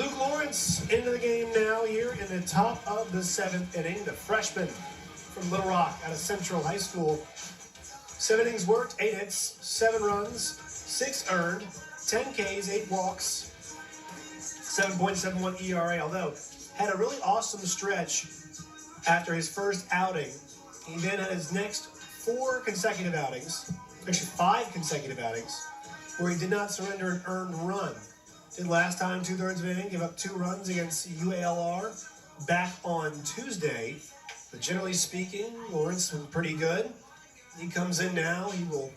Luke Lorence into the game now here in the top of the seventh inning. The freshman from Little Rock out of Central High School. 7 innings worked, 8 hits, 7 runs, 6 earned, 10 Ks, 8 walks, 7.71 ERA, although had a really awesome stretch after his first outing. He then had his next 4 consecutive outings, actually 5 consecutive outings, where he did not surrender an earned run. Did last time 2/3 of an inning, give up 2 runs against UALR back on Tuesday. But generally speaking, Lorence was pretty good. He comes in now. He will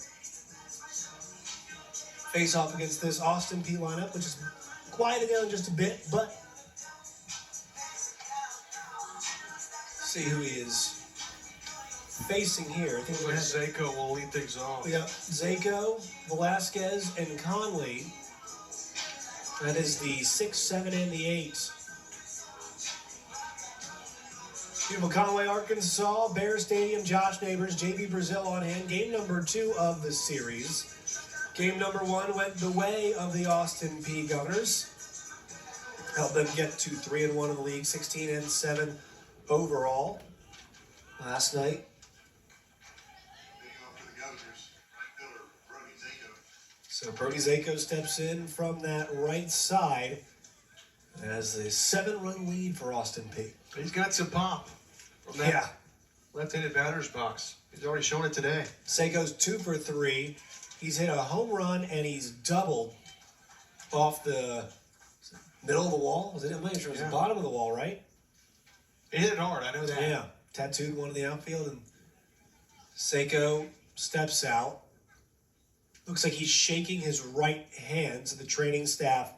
face off against this Austin Peay lineup, which is quieted down just a bit, but see who he is facing here. I think like Zako will lead things off. We got Zako, Velasquez, and Conley. That is the 6, 7, and the 8. Beautiful Conway, Arkansas, Bear Stadium, Josh Neighbors, JB Brazil on hand. Game number 2 of the series. Game number 1 went the way of the Austin Peay Governors. Helped them get to 3-1 in the league, 16-7 overall last night. So Brody Zako steps in from that right side as the 7-run lead for Austin Peay. He's got some pop from that left-handed batter's box. He's already shown it today. Zako's 2 for 3. He's hit a home run and he's doubled off the middle of the wall. Was it? I'm not sure it was the bottom of the wall, right? He hit it hard. I know that. Yeah. Tattooed one in the outfield, and Zako steps out. Looks like he's shaking his right hand to the training staff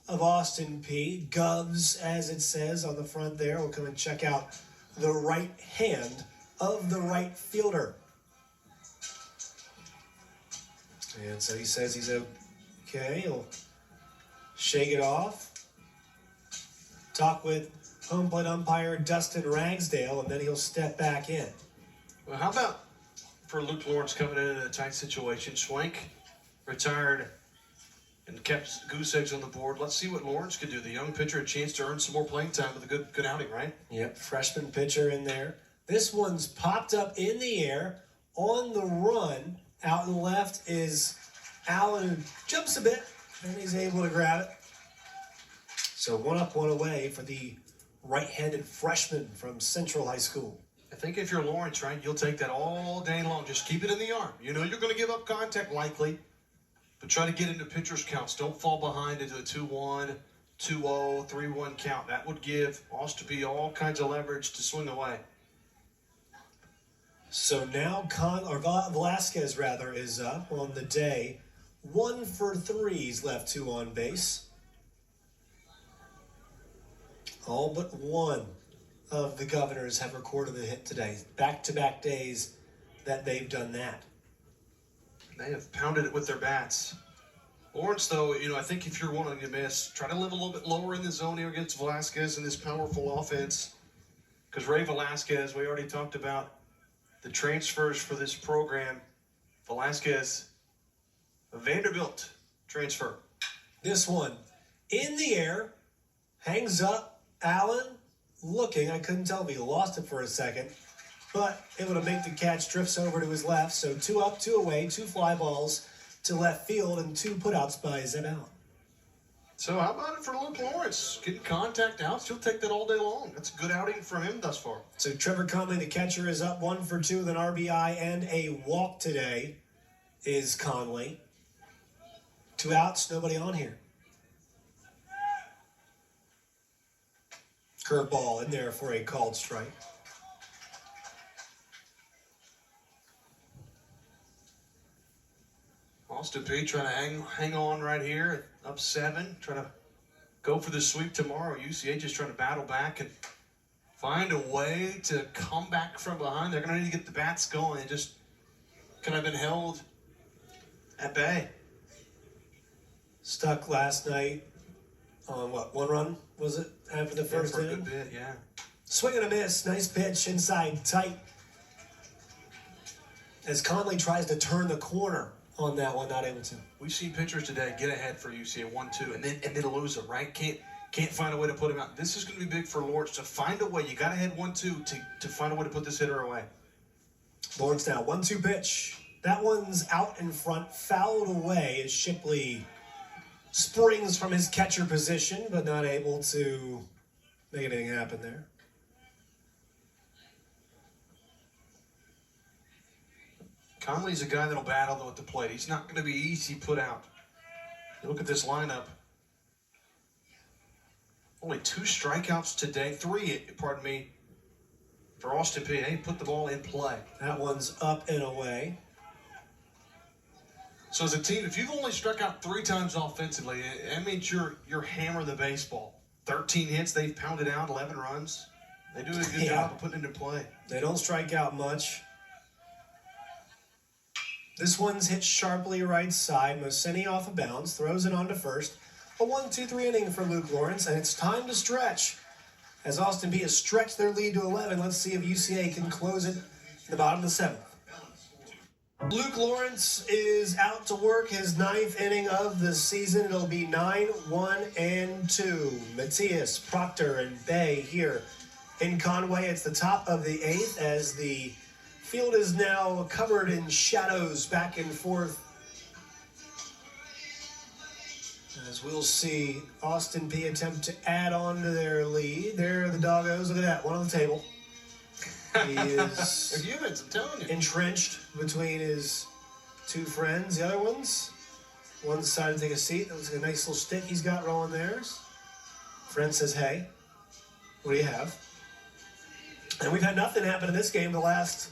of Austin Peay. Govs, as it says on the front there. We'll come and check out the right hand of the right fielder. And so he says he's okay. He'll shake it off. Talk with home plate umpire Dustin Ragsdale, and then he'll step back in. Well, how about for Luke Lorence coming in a tight situation? Schwenk retired and kept goose eggs on the board. Let's see what Lorence could do. The young pitcher a chance to earn some more playing time with a good outing, right? Yep, freshman pitcher in there. This one's popped up in the air on the run. Out in the left is Allen, who jumps a bit, and he's able to grab it. So 1 up, 1 away for the right-handed freshman from Central High School. I think if you're Lorence, right, you'll take that all day long. Just keep it in the arm. You know you're going to give up contact likely, but try to get into pitcher's counts. Don't fall behind into a 2-1, 2-0, 3-1 count. That would give Austin Peay all kinds of leverage to swing away. So now Velasquez is up on the day. 1 for 3. He's left 2 on base. All but one of the Governors have recorded a hit today. Back-to-back days that they've done that. They have pounded it with their bats. Lorence, though, I think if you're wanting to miss, try to live a little bit lower in the zone here against Velasquez in this powerful offense. Because Ray Velasquez, we already talked about the transfers for this program. Velasquez, a Vanderbilt transfer. This one in the air, hangs up. Allen looking, I couldn't tell if he lost it for a second, but able to make the catch, drifts over to his left. So 2 up, 2 away, 2 fly balls to left field, and 2 putouts by Zeb Allen. So how about it for Luke Lorence? Getting contact outs, he'll take that all day long. That's a good outing for him thus far. So Trevor Conley, the catcher, is up 1 for 2 with an RBI and a walk today is Conley. 2 outs, nobody on here. Curveball in there for a called strike. Austin Peay trying to hang on right here, up 7, trying to go for the sweep tomorrow. UCA just trying to battle back and find a way to come back from behind. They're going to need to get the bats going. They just kind of been held at bay. Stuck last night on 1 run, was it, after the first inning? For a good bit, yeah. Swing and a miss, nice pitch, inside tight. As Conley tries to turn the corner on that one, not able to. We've seen pitchers today get ahead for UCA 1-2 and then lose it, right? can't find a way to put him out. This is going to be big for Lorence to find a way. You got to head 1-2 to find a way to put this hitter away. Lorence now, 1-2 pitch. That one's out in front, fouled away as Shipley springs from his catcher position, but not able to make anything happen there. Conley's a guy that'll battle, though, at the plate. He's not going to be easy put out. You look at this lineup. Only 2 strikeouts today. 3, pardon me, for Austin Peay. Put the ball in play. That one's up and away. So as a team, if you've only struck out 3 times offensively, that means you're hammering the baseball. 13 hits, they've pounded out 11 runs. They do a good job of putting it into play. They don't strike out much. This one's hit sharply right side. Mosini off of bounds, throws it on to first. A 1-2-3 inning for Luke Lorence, and it's time to stretch. As Austin Peay has stretched their lead to 11, let's see if UCA can close it in the bottom of the 7th. Luke Lorence is out to work his 9th inning of the season. It'll be 9-1-2. Matias, Proctor, and Peay here in Conway. It's the top of the 8th as the field is now covered in shadows back and forth. As we'll see Austin Peay attempt to add on to their lead. There are the doggos. Look at that, one on the table. He is They're humans, I'm telling you. entrenched between his 2 friends. The other one decided to take a seat. That was a nice little stick he's got rolling there. Friend says, hey, what do you have? And we've had nothing happen in this game the last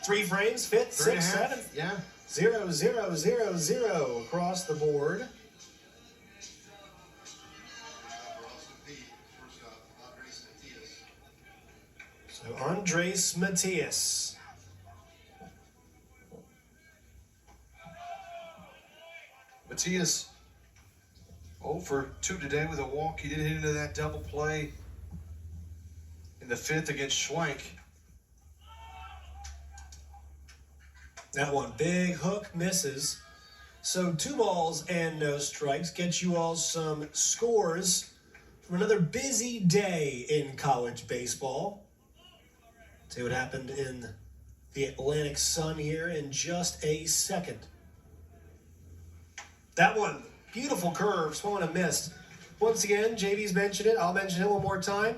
3 frames, 5th, 6th, 7th. Yeah. 0, 0, 0, 0 across the board. So Andres Matias. Matias 0 for 2 today with a walk. He did hit into that double play in the 5th against Schwank. That one, big hook, misses. So 2 balls and no strikes. Get you all some scores from another busy day in college baseball. See what happened in the Atlantic Sun here in just a second. That one, beautiful curve, swung and missed. Once again, JV's mentioned it. I'll mention it one more time.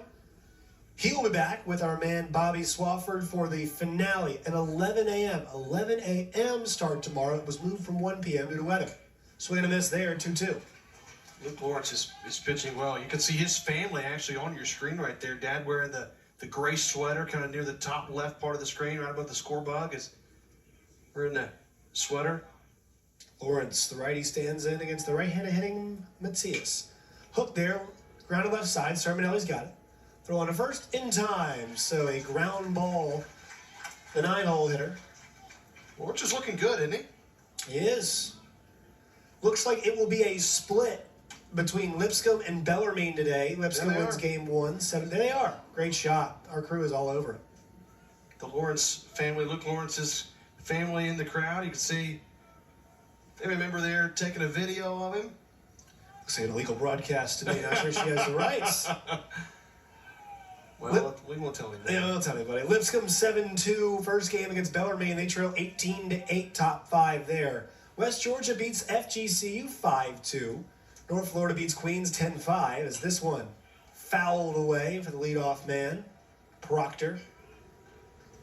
He'll be back with our man Bobby Swafford for the finale at 11 a.m. 11 a.m. start tomorrow. It was moved from 1 p.m. due to weather. Swing and a miss there, 2-2. Luke Lorence is pitching well. You can see his family actually on your screen right there. Dad wearing the gray sweater kind of near the top left part of the screen, right above the score bug. We're in the sweater. Lorence, the righty, stands in against the right-handed hitting Matias. Hook there, grounded left side. Sermonelli's got it. Throw on to first in time. So a ground ball, the 9-hole hitter. Lorence is looking good, isn't he? He is. Looks like it will be a split between Lipscomb and Bellarmine today. Lipscomb wins game 1. 7. There they are. Great shot. Our crew is all over it. The Lorence family, Luke Lawrence's family in the crowd. You can see they remember there taking a video of him. Looks like an illegal broadcast today. Not sure she has the rights. Well, we won't tell him that. Yeah, don't tell anybody. Lipscomb 7-2, first game against Bellarmine. They trail 18-8, top 5 there. West Georgia beats FGCU 5-2. North Florida beats Queens 10-5 as this one fouled away for the leadoff man, Proctor.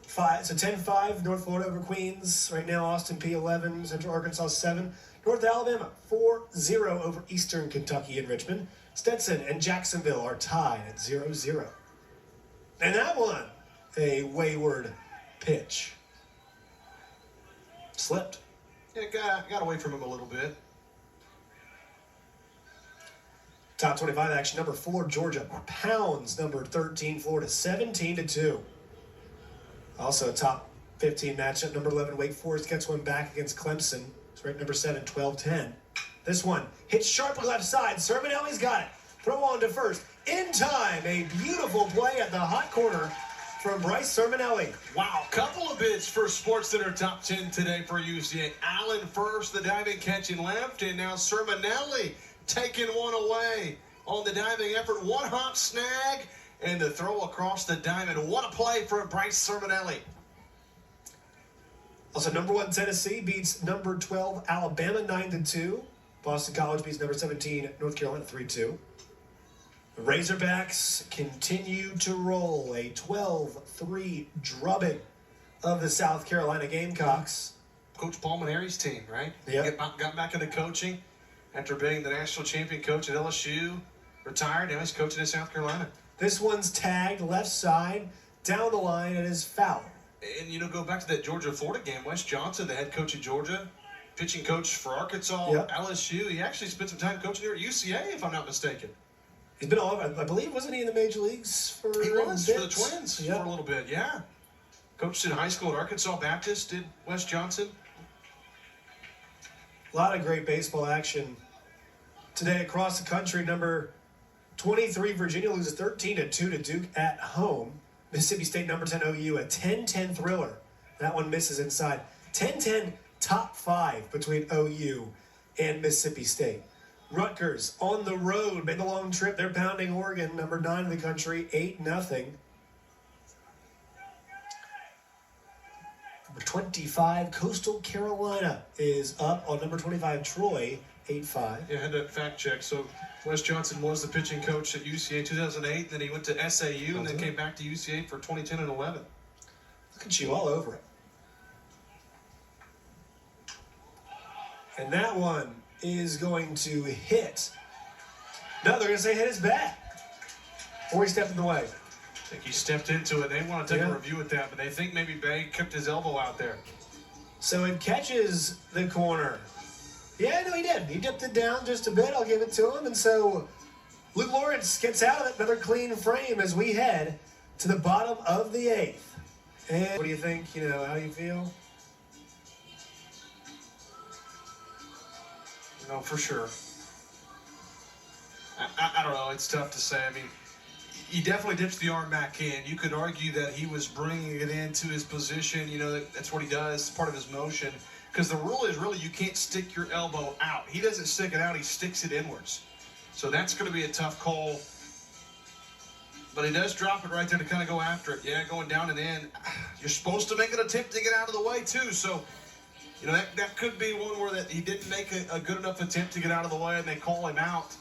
So 10-5, North Florida over Queens. Right now, Austin Peay 11, Central Arkansas 7. North Alabama 4-0 over Eastern Kentucky in Richmond. Stetson and Jacksonville are tied at 0-0. And that one, a wayward pitch. Slipped. Yeah, got away from him a little bit. Top 25 action, number 4, Georgia pounds number 13, Florida, 17-2. Also a top 15 matchup, number 11, Wake Forest gets one back against Clemson. It's ranked number 7, 12-10. This one hits sharply left side. Sermonelli's got it. Throw on to first. In time, a beautiful play at the hot corner from Bryce Sermonelli. Wow, couple of bids for Sports Center Top 10 today for UCA. Allen first, the diving catch in left, and now Sermonelli taking one away. on the diving effort. One hop snag and the throw across the diamond. What a play for Bryce Sermonelli. Also, number 1 Tennessee beats number 12 Alabama 9-2. Boston College beats number 17 North Carolina 3-2. The Razorbacks continue to roll a 12-3 drubbing of the South Carolina Gamecocks. Coach Paul Maneri's team, right? Yep. Got back into coaching after being the national champion coach at LSU. Retired, now he's coaching in South Carolina. This one's tagged left side, down the line, and is foul. And, you know, go back to that Georgia-Florida game. Wes Johnson, the head coach of Georgia, pitching coach for Arkansas, yep. LSU. He actually spent some time coaching here at UCA, if I'm not mistaken. He's been all over. I believe, wasn't he in the major leagues for He was, a for bit? the Twins Yep. for a little bit, yeah. Coached in high school at Arkansas Baptist, did Wes Johnson. A lot of great baseball action today across the country. Number 23, Virginia loses 13-2 to Duke at home. Mississippi State, number 10, OU, a 10-10 thriller. That one misses inside. 10-10 top 5 between OU and Mississippi State. Rutgers on the road, made the long trip. They're pounding Oregon, number 9 in the country, 8-0. Number 25, Coastal Carolina is up on number 25, Troy, 8-5. Yeah, I had to fact check. So Wes Johnson was the pitching coach at UCA in 2008. Then he went to SAU and then came back to UCA for 2010 and 11. Look at you, all over it. And that one is going to hit. No, they're going to say hit his bat. Or he stepped in the way. I think he stepped into it. They want to take a review at that, but they think maybe Peay kept his elbow out there. So it catches the corner. Yeah, no, he did. He dipped it down just a bit. I'll give it to him. And so Luke Lorence gets out of it. Another clean frame as we head to the bottom of the 8th. And what do you think? You know, how you feel? No, for sure. I don't know. It's tough to say. I mean, he definitely dips the arm back in. You could argue that he was bringing it into his position. You know, that's what he does. It's part of his motion. Because the rule is really you can't stick your elbow out. He doesn't stick it out. He sticks it inwards. So that's going to be a tough call. But he does drop it right there to kind of go after it. Yeah, going down and in. You're supposed to make an attempt to get out of the way, too. So, you know, that could be one where he didn't make a good enough attempt to get out of the way and they call him out.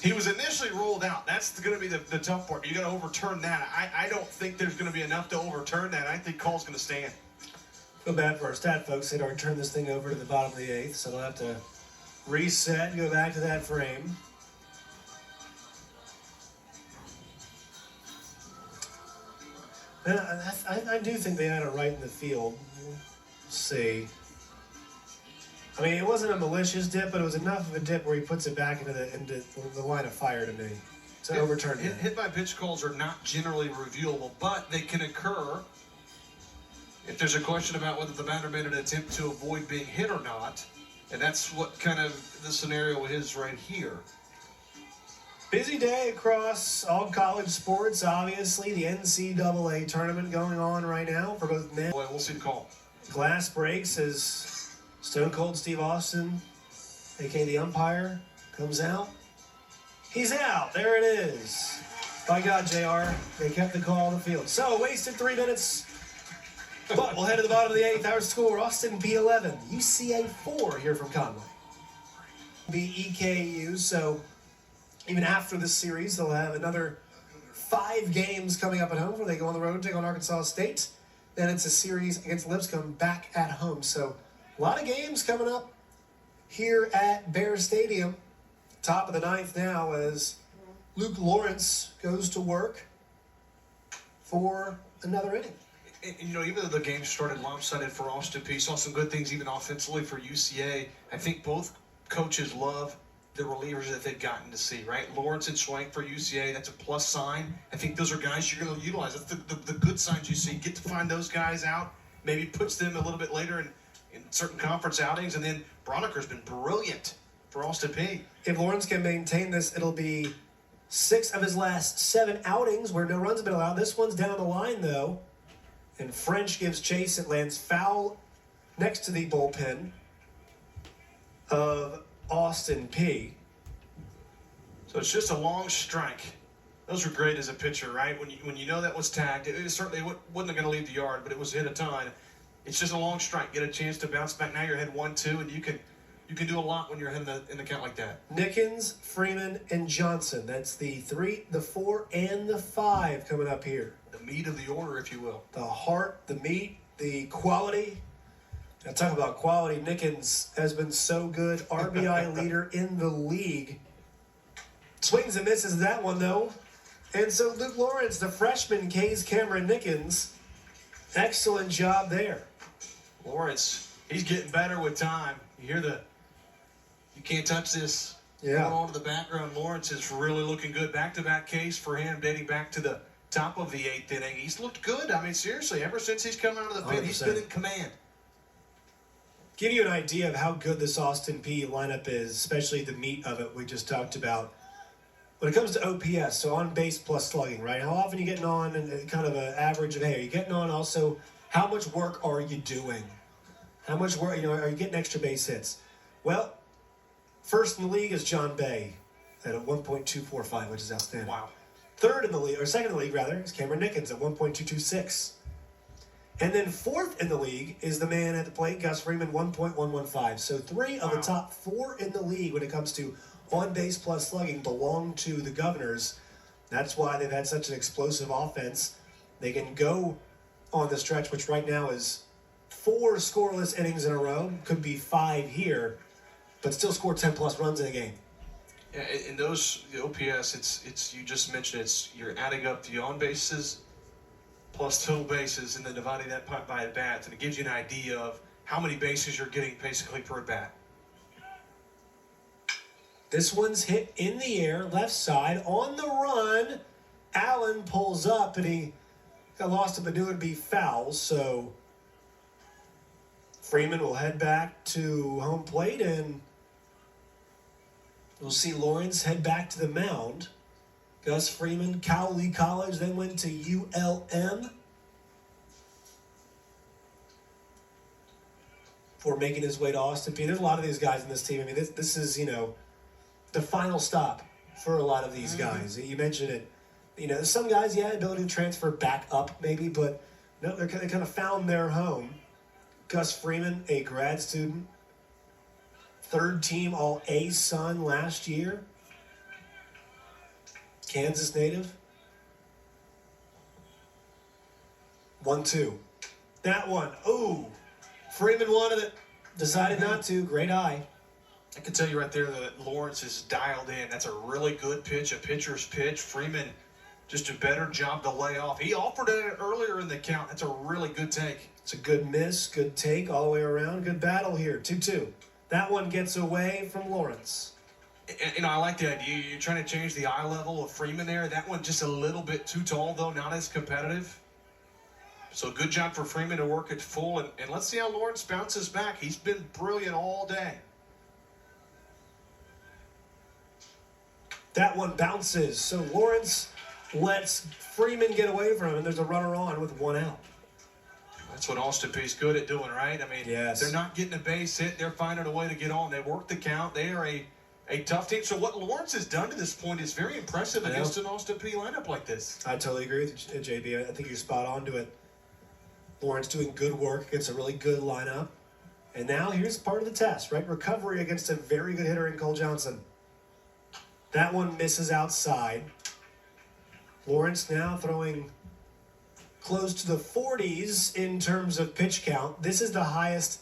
He was initially ruled out. That's going to be the tough part. You got to overturn that. I don't think there's going to be enough to overturn that. I think call's going to stand. Feel bad for our stat folks. They'd already turned this thing over to the bottom of the 8th, so they'll have to reset and go back to that frame. And I do think they had it right in the field. We'll see. I mean, it wasn't a malicious dip, but it was enough of a dip where he puts it back into the line of fire to me. To overturn it. Hit by pitch calls are not generally reviewable, but they can occur if there's a question about whether the batter made an attempt to avoid being hit or not. And that's what kind of the scenario is right here. Busy day across all college sports, obviously. The NCAA tournament going on right now for both men. Boy, we'll see the call. Glass breaks as Stone Cold Steve Austin, a.k.a. the umpire, comes out. He's out. There it is. By God, JR, they kept the call on the field. So, wasted 3 minutes. But we'll head to the bottom of the 8th. Our score, Austin P11, UCA 4 here from Conway. EKU, so even after this series, they'll have another 5 games coming up at home where they go on the road, take on Arkansas State. Then it's a series against Lipscomb back at home. So a lot of games coming up here at Bear Stadium. Top of the 9th now as Luke Lorence goes to work for another inning. And, you know, even though the game started lopsided for Austin Peay, saw some good things even offensively for UCA. I think both coaches love the relievers that they've gotten to see, right? Lorence and Schwank for UCA, that's a plus sign. I think those are guys you're going to utilize. That's the good signs you see. Get to find those guys out, maybe puts them a little bit later in certain conference outings. And then Broniker's been brilliant for Austin Peay. If Lorence can maintain this, it'll be 6 of his last 7 outings where no runs have been allowed. This one's down the line, though. And French gives chase. It lands foul next to the bullpen of Austin Peay. So So it's just a long strike. Those were great as a pitcher, right? When you know that was tagged, it certainly wasn't going to leave the yard, but it was hit a ton. It's just a long strike. Get a chance to bounce back. Now you're ahead 1-2, and you can do a lot when you're ahead in the count like that. Nickens, Freeman, and Johnson. That's the 3, the 4, and the 5 coming up here. The meat of the order, if you will. The heart, the meat, the quality. Now talk about quality. Nickens has been so good. RBI leader in the league. Swings and misses that one, though. And so Luke Lorence, the freshman, K's Cameron Nickens. Excellent job there. Lorence, he's getting better with time. You hear you can't touch this. Yeah. Going on to the background, Lorence is really looking good. Back-to-back case for him, dating back to the top of the 8th inning. He's looked good. I mean, seriously, ever since he's come out of the pit, 100%. he's been in command. Give you an idea of how good this Austin Peay lineup is, especially the meat of it we just talked about. When it comes to OPS, so on base plus slugging, right? How often are you getting on and kind of an average of, hey, are you getting on also, how much work are you doing? How much work, are you getting extra base hits? Well, first in the league is John Peay at a 1.245, which is outstanding. Wow. Third in the league, or second in the league rather, is Cameron Nickens at 1.226. And then fourth in the league is the man at the plate, Gus Freeman, 1.115. So 3 of the top 4 in the league when it comes to on-base plus slugging belong to the Governors. That's why they've had such an explosive offense. They can go on the stretch, which right now is 4 scoreless innings in a row. Could be 5 here, but still score 10-plus runs in a game. Yeah, in the OPS, it's you just mentioned you're adding up the on bases plus total bases and then dividing that by at bats, and it gives you an idea of how many bases you're getting basically per at bat. This one's hit in the air, left side, on the run. Allen pulls up, and he got lost it, but knew it would be foul, so Freeman will head back to home plate, and we'll see Lorence head back to the mound. Gus Freeman, Cowley College, then went to ULM before making his way to Austin Peay. There's a lot of these guys in this team. I mean, this is, the final stop for a lot of these guys. You mentioned it. Some guys, ability to transfer back up maybe, but no, they kind of found their home. Gus Freeman, a grad student, 3rd team All-A son last year. Kansas native. 1-2. That one. Ooh. Freeman wanted it. Decided not to. Great eye. I can tell you right there that Lorence is dialed in. That's a really good pitch, a pitcher's pitch. Freeman, just a better job to lay off. He offered it earlier in the count. That's a really good take. It's a good miss, good take all the way around. Good battle here. 2-2. That one gets away from Lorence. And I like the idea. You're trying to change the eye level of Freeman there. That one just a little bit too tall, though, not as competitive. So good job for Freeman to work it full. And let's see how Lorence bounces back. He's been brilliant all day. That one bounces. So Lorence lets Freeman get away from him, and there's a runner on with 1 out. That's what Austin Peay's good at doing, right? I mean, yes. They're not getting a base hit. They're finding a way to get on. They work the count. They are a tough team. So what Lorence has done to this point is very impressive against an Austin Peay lineup like this. I totally agree with you, JB. I think you're spot on to it. Lorence doing good work against a really good lineup. And now here's part of the test, right? Recovery against a very good hitter in Cole Johnson. That one misses outside. Lorence now throwing close to the 40s in terms of pitch count. This is the highest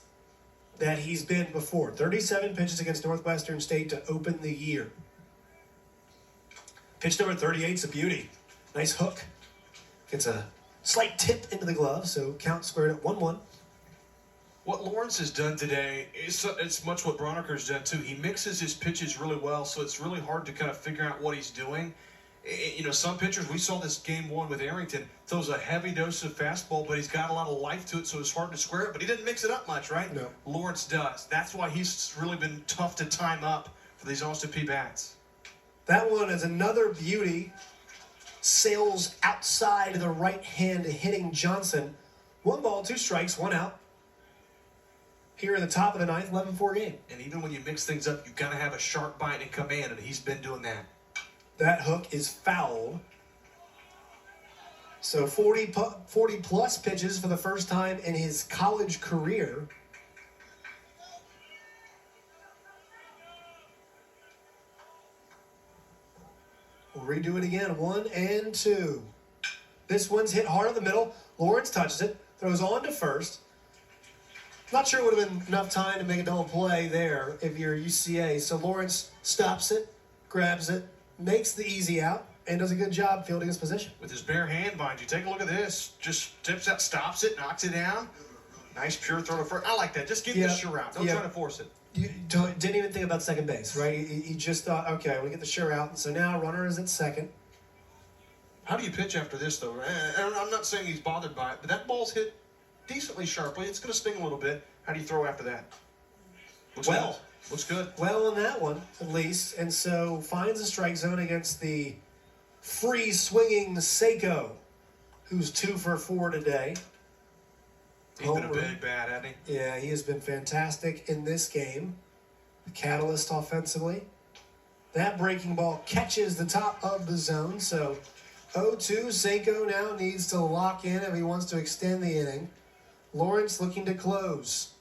that he's been before. 37 pitches against Northwestern State to open the year. Pitch number 38 is a beauty. Nice hook. Gets a slight tip into the glove, so count squared at 1-1. What Lorence has done today is it's much what Broniker's done too. He mixes his pitches really well, so it's really hard to kind of figure out what he's doing. Some pitchers, we saw this game 1 with Arrington, throws a heavy dose of fastball, but he's got a lot of life to it, so it's hard to square it, but he didn't mix it up much, right? No. Lorence does. That's why he's really been tough to time up for these Austin Peay bats. That one is another beauty. Sails outside the right hand hitting Johnson. 1 ball, 2 strikes, 1 out. Here in the top of the 9th, 11-4 game. And even when you mix things up, you've got to have a sharp bite and command, and he's been doing that. That hook is fouled. So 40 plus pitches for the first time in his college career. We'll redo it again. 1 and 2. This one's hit hard in the middle. Lorence touches it, throws on to first. Not sure it would have been enough time to make a double play there if you're UCA. So Lorence stops it, grabs it, makes the easy out, and does a good job fielding his position. With his bare hand, mind you. Take a look at this. Just tips out, stops it, knocks it down. Nice pure throw to first. I like that. Just give the sure out. Don't try to force it. You didn't even think about second base, right? He just thought, okay, we get the sure out. And so now runner is at second. How do you pitch after this, though? I'm not saying he's bothered by it, but that ball's hit decently sharply. It's going to sting a little bit. How do you throw after that? Looks good. Well on that one, at least. And so finds a strike zone against the free-swinging Seiko, who's 2 for 4 today. He's been a big bat, hasn't he? Yeah, he has been fantastic in this game. The catalyst offensively. That breaking ball catches the top of the zone. So 0-2. Seiko now needs to lock in if he wants to extend the inning. Lorence looking to close.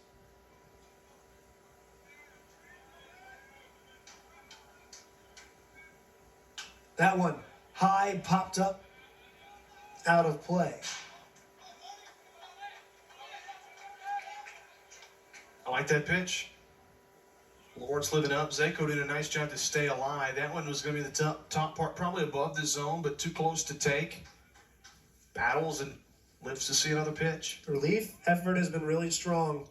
That one high, popped up, out of play. I like that pitch. Lorence living up. Seiko did a nice job to stay alive. That one was going to be the top part, probably above the zone, but too close to take. Battles and lives to see another pitch. The relief effort has been really strong.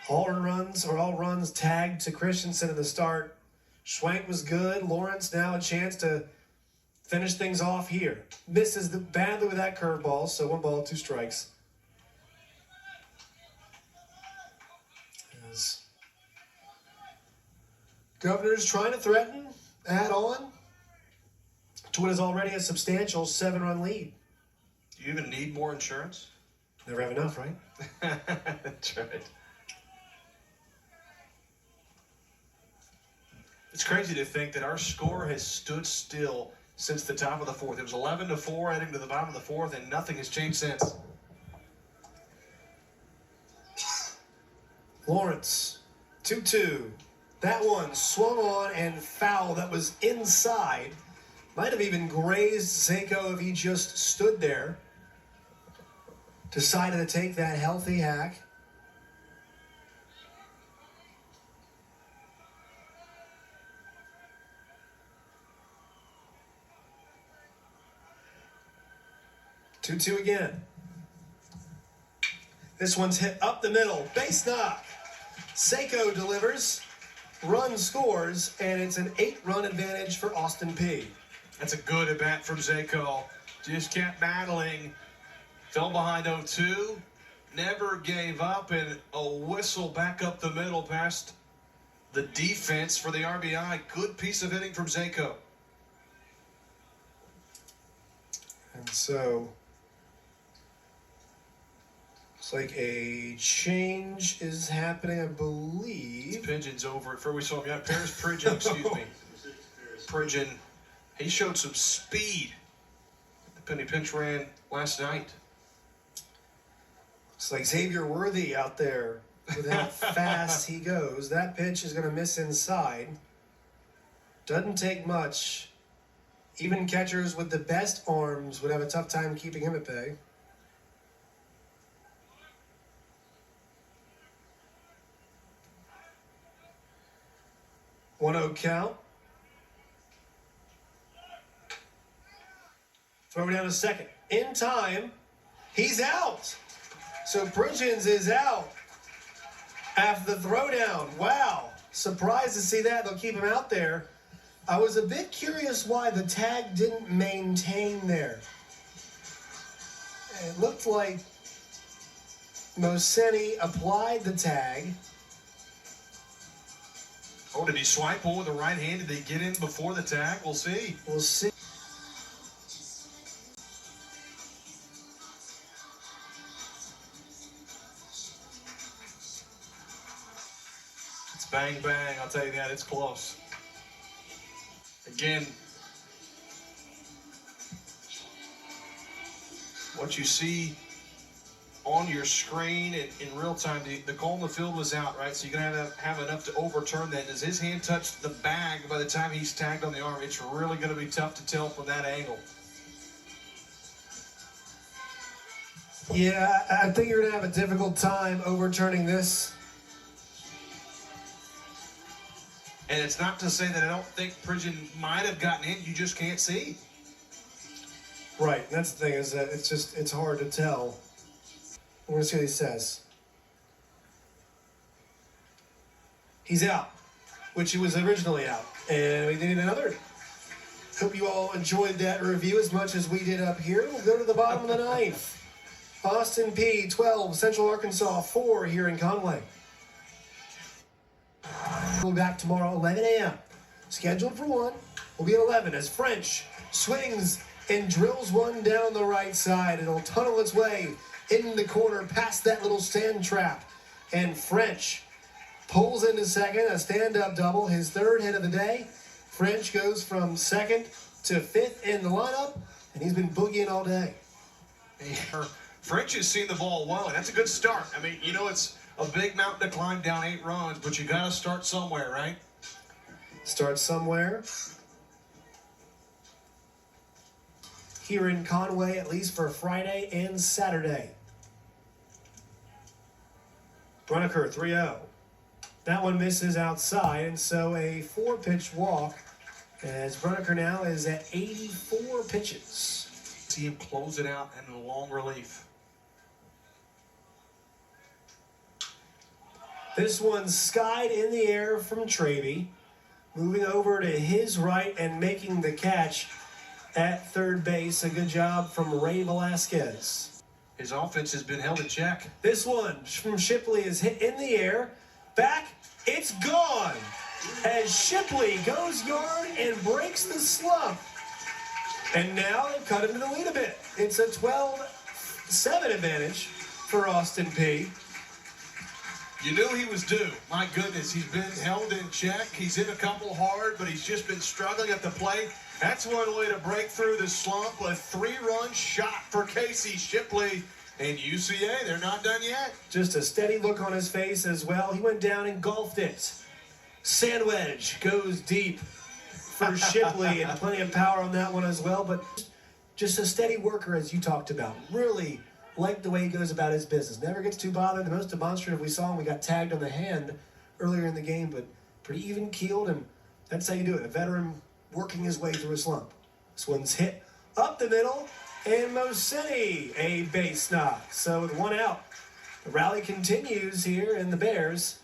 All runs tagged to Christensen in the start. Schwank was good. Lorence now a chance to finish things off here. Misses badly with that curveball, so 1 ball, 2 strikes. As Governor's trying to threaten, add on to what is already a substantial 7-run lead. Do you even need more insurance? Never have enough, right? That's right. It's crazy to think that our score has stood still since the top of the 4th. It was 11-4 heading to the bottom of the 4th, and nothing has changed since. Lorence, 2-2. That one swung on and foul. That was inside. Might have even grazed Seiko if he just stood there. Decided to take that healthy hack. Two again. This one's hit up the middle. Base knock. Seiko delivers. Run scores, and it's an 8-run advantage for Austin Peay. That's a good at-bat from Seiko. Just kept battling. Fell behind 0-2. Never gave up, and a whistle back up the middle past the defense for the RBI. Good piece of hitting from Seiko. And so, looks like a change is happening, I believe. Pigeon's over it. We saw him. Yeah, Paris Pridgeon, excuse me. Pridgeon, he showed some speed. The penny pinch ran last night. Looks like Xavier Worthy out there with how fast he goes. That pitch is going to miss inside. Doesn't take much. Even catchers with the best arms would have a tough time keeping him at bay. 1-0 count. Throw down to second. In time. He's out. So Bridgens is out after the throwdown. Wow. Surprised to see that. They'll keep him out there. I was a bit curious why the tag didn't maintain there. It looked like Moseni applied the tag. Oh, did he swipe over the right hand? Did they get in before the tag? We'll see. We'll see. It's bang, bang. I'll tell you that. It's close. Again, what you see on your screen in real time, the call in the field was out, right? So you're going to have enough to overturn that. Does his hand touch the bag by the time he's tagged on the arm? It's really going to be tough to tell from that angle. Yeah, I think you're going to have a difficult time overturning this. And it's not to say that I don't think Pridgeon might have gotten in. You just can't see. Right, that's the thing, is that it's hard to tell. We're going to see what he says. He's out, which he was originally out. And we need another. Hope you all enjoyed that review as much as we did up here. We'll go to the bottom of the ninth. Austin Peay 12, Central Arkansas 4 here in Conway. We'll be back tomorrow 11 a.m. Scheduled for 1. We'll be at 11 as French swings and drills one down the right side. It'll tunnel its way in the corner past that little stand trap. And French pulls into second, a stand-up double, his third hit of the day. French goes from second to fifth in the lineup, and he's been boogieing all day. French has seen the ball well, and that's a good start. I mean, you know, it's a big mountain to climb down 8 runs, but you got to start somewhere, right? Start somewhere. Here in Conway, at least for Friday and Saturday. Brunneker 3-0. That one misses outside, and so a 4-pitch walk as Brunneker now is at 84 pitches. See him close it out in a long relief. This one skied in the air from Travey, moving over to his right and making the catch at third base. A good job from Ray Velasquez. His offense has been held in check. This one from Shipley is hit in the air. Back, it's gone. As Shipley goes yard and breaks the slump. And now they've cut him to the lead a bit. It's a 12-7 advantage for Austin Peay. You knew he was due. My goodness, he's been held in check. He's hit a couple hard, but he's just been struggling at the plate. That's one way to break through the slump. A 3-run shot for Casey Shipley. And UCA, they're not done yet. Just a steady look on his face as well. He went down and golfed it. Sandwedge goes deep for Shipley, and plenty of power on that one as well. But just a steady worker, as you talked about. Really like the way he goes about his business. Never gets too bothered. The most demonstrative we saw him, we got tagged on the hand earlier in the game, but pretty even-keeled, and that's how you do it. A veteran working his way through a slump. This one's hit up the middle, and Mossetti, a base knock. So with 1 out, the rally continues here, and the Bears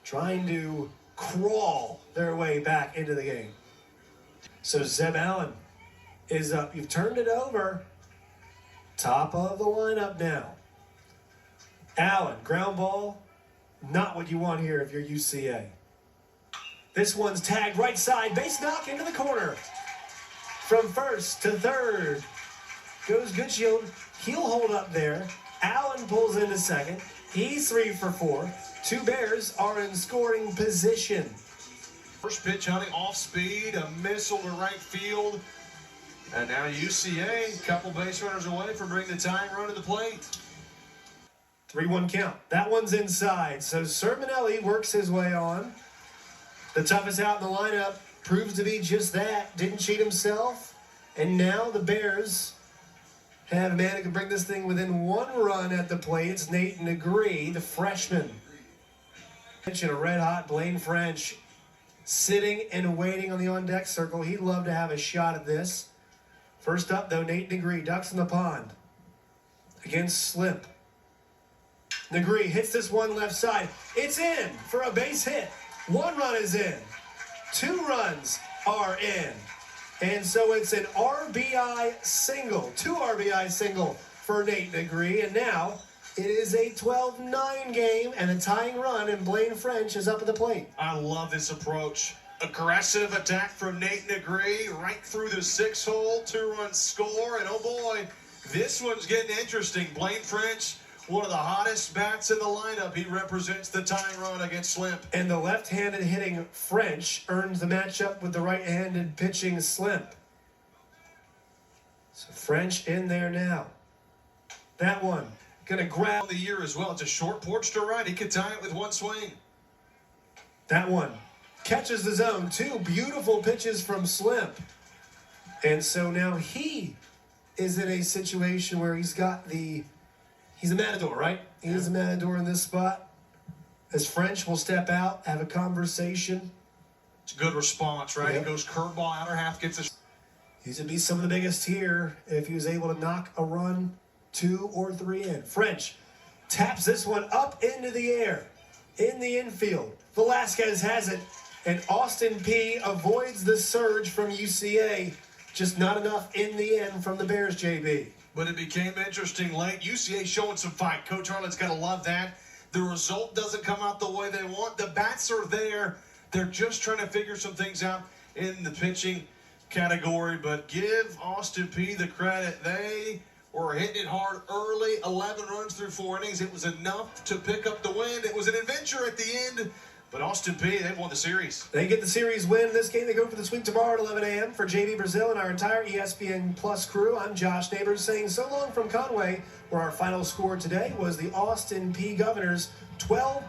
trying to crawl their way back into the game. So Zeb Allen is up. You've turned it over. Top of the lineup now. Allen, ground ball, not what you want here if you're UCA. This one's tagged right side, base knock into the corner. From first to third goes Goodshield. He'll hold up there. Allen pulls into second. He's 3 for 4. 2 Bears are in scoring position. First pitch hunting off speed, a missile to right field. And now UCA, a couple base runners away from bringing the tying run to the plate. 3-1 count. That one's inside. So Sermonelli works his way on. The toughest out in the lineup proves to be just that. Didn't cheat himself. And now the Bears have a man who can bring this thing within 1 run at the plate. It's Nate Negree, the freshman. And a red-hot Blaine French sitting and waiting on the on-deck circle. He'd love to have a shot at this. First up, though, Nate Negree, ducks in the pond against Slip. Negree hits this one left side. It's in for a base hit. 1 run is in. 2 runs are in. And so it's an RBI single, 2 RBI single for Nate Negree. And now it is a 12-9 game and a tying run, and Blaine French is up at the plate. I love this approach. Aggressive attack from Nate Negree right through the 6-hole, 2-run score, and oh boy, this one's getting interesting. Blaine French one of the hottest bats in the lineup. He represents the tying run against Slimp. And the left-handed hitting French earns the matchup with the right-handed pitching Slimp. So French in there now. That one gonna grab On the year as well. It's a short porch to right. He could tie it with one swing. that one. Catches the zone. Two beautiful pitches from Slimp. And so now he is in a situation where he's a matador, right? He's a matador in this spot. As French will step out, have a conversation. It's a good response, right? Yep. He goes curveball, outer half, gets a... These would be some of the biggest here if he was able to knock a run, 2 or 3 in. French taps this one up into the air, in the infield. Velasquez has it, and Austin Peay avoids the surge from UCA. Just not enough in the end from the Bears, JB. But it became interesting late. UCA showing some fight. Coach Harlan's got to love that. The result doesn't come out the way they want. The bats are there. They're just trying to figure some things out in the pitching category. But give Austin Peay the credit. They were hitting it hard early. 11 runs through 4 innings. It was enough to pick up the win. It was an adventure at the end. But Austin Peay, they've won the series. They get the series win. This game, they go for the sweep tomorrow at 11 a.m. For JB Brazil and our entire ESPN Plus crew, I'm Josh Neighbors saying so long from Conway, where our final score today was the Austin Peay Governors 12